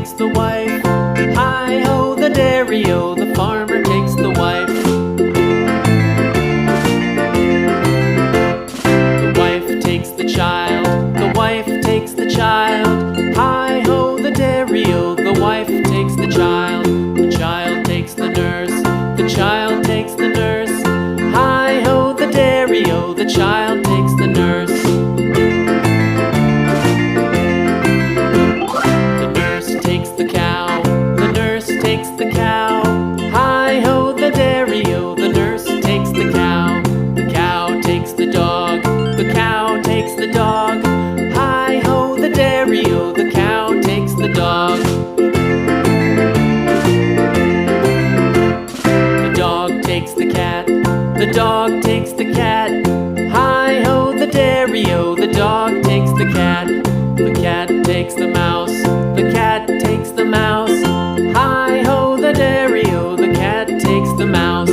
takes the wife. Hi-ho, the dairy-o, the farmer takes the wife. The wife takes the child, the wife takes the child. Hi-ho, the dairy-o, the wife takes the child. The child takes the nurse, the child takes the nurse. Hi-ho, the dairy-o, the child takes the nurse. The nurse takes the cow, the nurse takes the cow. Hi-ho, the dairy-o, the nurse takes the cow. The cow takes the dog, the cow takes the dog. Hi-ho, the dairy-o, the cow takes the dog. The dog takes the cat, the dog takes the cat. Hi-ho, the dairy-o, the dog takes the cat. The cat takes the mouse, the cat takes the mouse. Hi-ho, the dairy-o, the cat takes the mouse.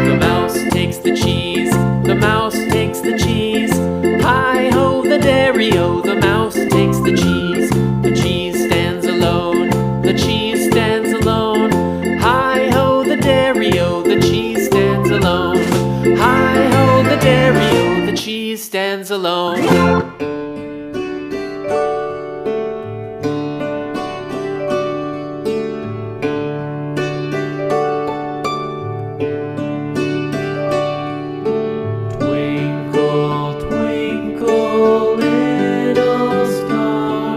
The mouse takes the cheese, the mouse takes the cheese. Hi-ho, the dairy-o, the mouse takes the cheese. The cheese stands alone, the cheese stands alone. Hi-ho, the dairy-o, the cheese stands alone. Hi-ho, the dairy-o, the cheese stands alone.